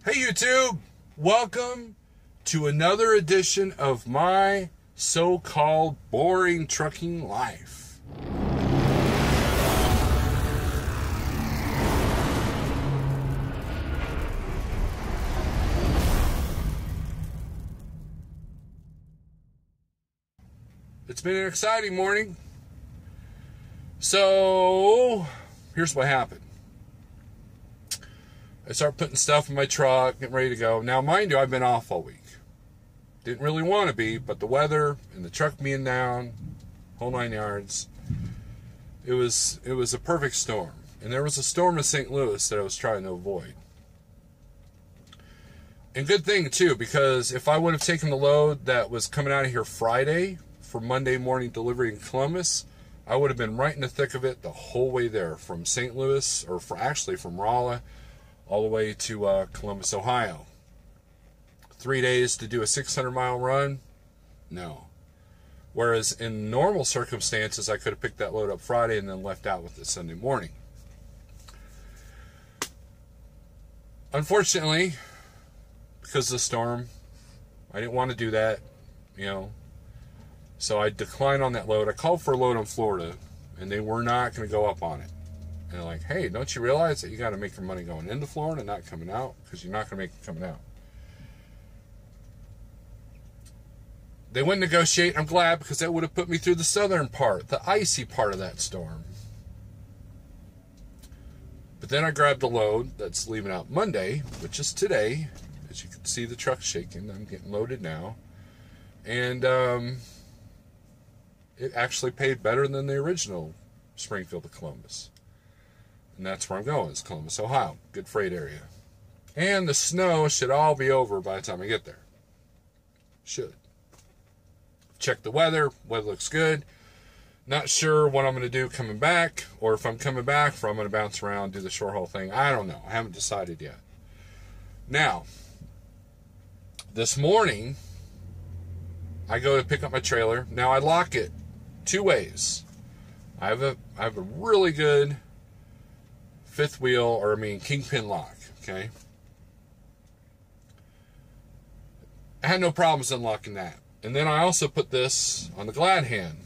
Hey YouTube, welcome to another edition of my so-called boring trucking life. It's been an exciting morning. So, here's what happened. I start putting stuff in my truck, getting ready to go. Now, mind you, I've been off all week. Didn't really want to be, but the weather and the truck being down, whole 9 yards, it was a perfect storm. And there was a storm in St. Louis that I was trying to avoid. And good thing, too, because if I would have taken the load that was coming out of here Friday for Monday morning delivery in Columbus, I would have been right in the thick of it the whole way there from St. Louis, or from Rolla, all the way to Columbus, Ohio. 3 days to do a 600-mile run? No. Whereas in normal circumstances, I could have picked that load up Friday and then left out with it Sunday morning. Unfortunately, because of the storm, I didn't want to do that, So I declined on that load. I called for a load in Florida, and they were not going to go up on it. And they're like, hey, don't you realize that you got to make your money going into Florida and not coming out? Because you're not going to make it coming out. They wouldn't negotiate. I'm glad, because that would have put me through the southern part, the icy part of that storm. But then I grabbed a load that's leaving out Monday, which is today. As you can see, the truck shaking. I'm getting loaded now. And it actually paid better than the original Springfield to Columbus. And that's where I'm going. It's Columbus, Ohio. Good freight area. And the snow should all be over by the time I get there. Should. Check the weather. Weather looks good. Not sure what I'm going to do coming back, or if I'm coming back, or I'm going to bounce around, do the short haul thing. I don't know. I haven't decided yet. Now, this morning, I go to pick up my trailer. Now, I lock it two ways. I have a really good fifth wheel, kingpin lock, okay? I had no problems unlocking that. And then I also put this on the glad hand.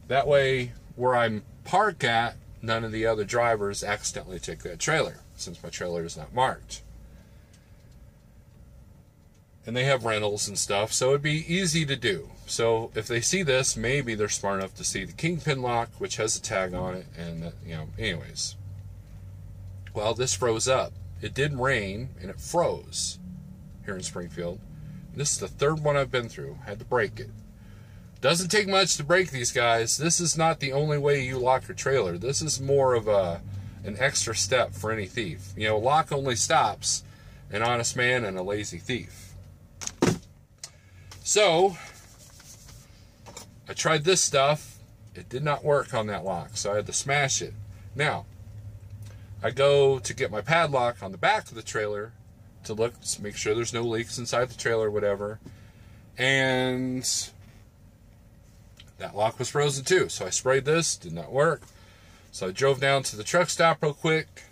That way, where I'm parked at, none of the other drivers accidentally take that trailer, since my trailer is not marked. And they have rentals and stuff, so it'd be easy to do. So if they see this, maybe they're smart enough to see the kingpin lock, which has a tag on it, and anyways. Well, this froze up. It did rain, and it froze here in Springfield. And this is the third one I've been through. Had to break it. Doesn't take much to break these guys. This is not the only way you lock your trailer. This is more of an extra step for any thief. Lock only stops an honest man and a lazy thief. So, I tried this stuff. It did not work on that lock, so I had to smash it. Now, I go to get my padlock on the back of the trailer to look, to make sure there's no leaks inside the trailer or whatever. And that lock was frozen too. So I sprayed this, did not work. So I drove down to the truck stop real quick,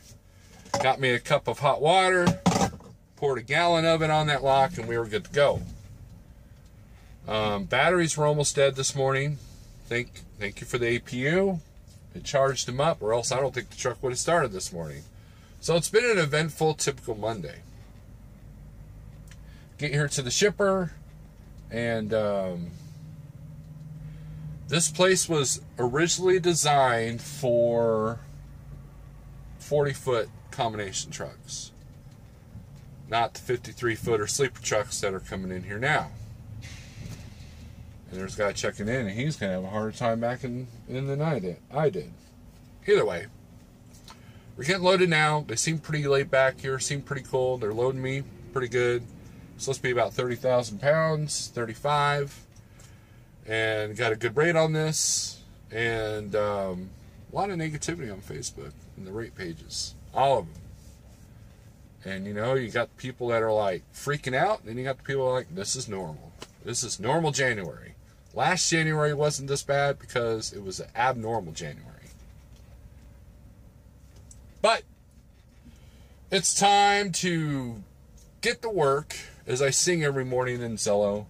got me a cup of hot water, poured a gallon of it on that lock, and we were good to go. Batteries were almost dead this morning. Thank you for the APU. It charged them up, or else I don't think the truck would have started this morning. So it's been an eventful, typical Monday. Get here to the shipper, and this place was originally designed for 40-foot combination trucks, not the 53-footer sleeper trucks that are coming in here now. And there's a guy checking in, and he's going to have a harder time back in than I did. Either way, we're getting loaded now. They seem pretty laid back here, seem pretty cool. They're loading me pretty good. It's supposed to be about 30,000 pounds, 35. And got a good rate on this. And a lot of negativity on Facebook in the rate pages. All of them. And, you got people that are, freaking out. And then you got the people that are like, this is normal. This is normal January. Last January wasn't this bad because it was an abnormal January. But It's time to get to work, as I sing every morning in Zello,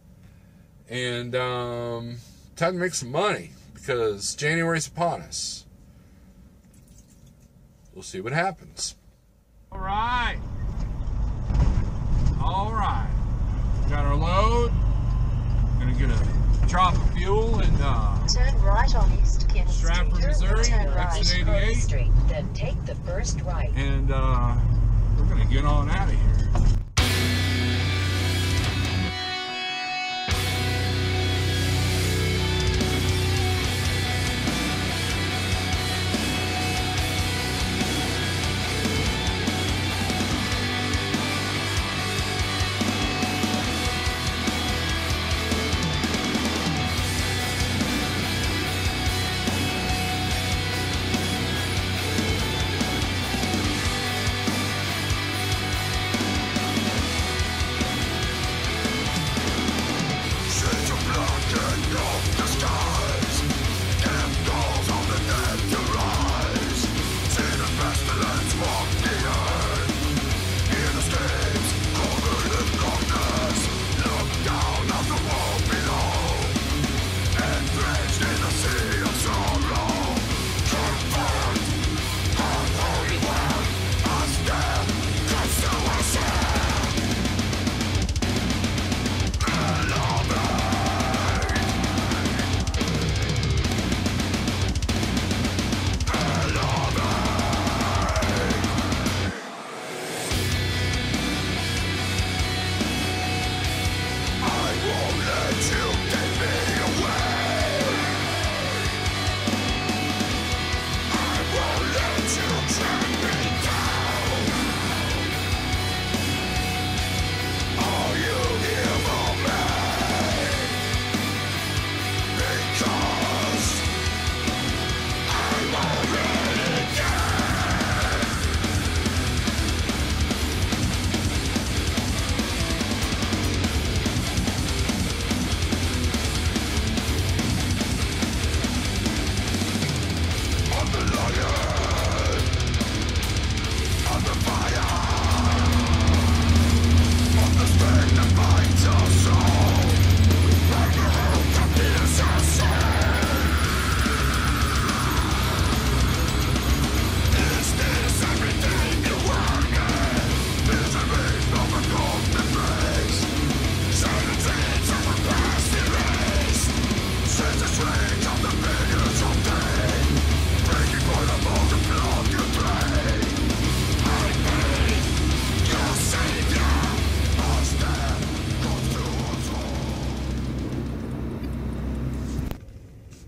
and time to make some money, because January's upon us. We'll see what happens. All right. Got our load. Gonna get a drop of fuel and turn right on East King Stratford, Street. Missouri, Turn right exit on 88. Street, then take the first right. And we're gonna get on out of here.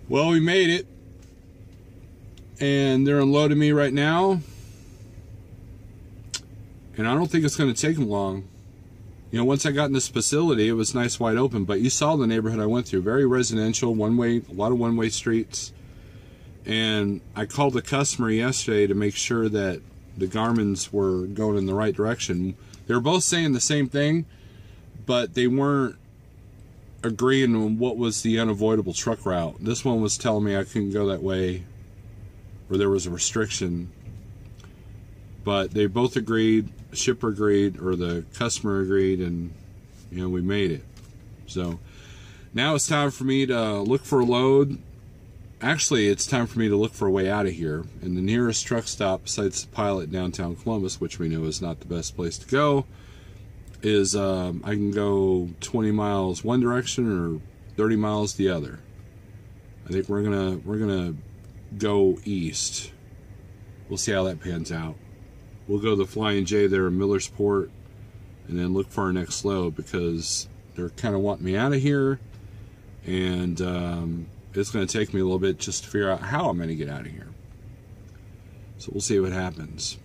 Well, we made it, and they're unloading me right now, and I don't think it's going to take them long. You know, once I got in this facility, it was nice wide open, but you saw the neighborhood I went through, very residential, one-way, a lot of one-way streets, and I called the customer yesterday to make sure that the Garmins were going in the right direction. They were both saying the same thing, but they weren't agreeing on what was the unavoidable truck route. This one was telling me I couldn't go that way, or there was a restriction. But they both agreed, the shipper agreed, or the customer agreed, and you know, we made it. So now it's time for me to look for a load. Actually, it's time for me to look for a way out of here. And the nearest truck stop, besides the Pilot downtown Columbus, which we know is not the best place to go, is I can go 20 miles one direction or 30 miles the other. I think we're gonna go east. We'll see how that pans out. We'll go to the Flying J there in Millersport, and then look for our next load, because they're kind of wanting me out of here, and it's going to take me a little bit just to figure out how I'm going to get out of here. So we'll see what happens.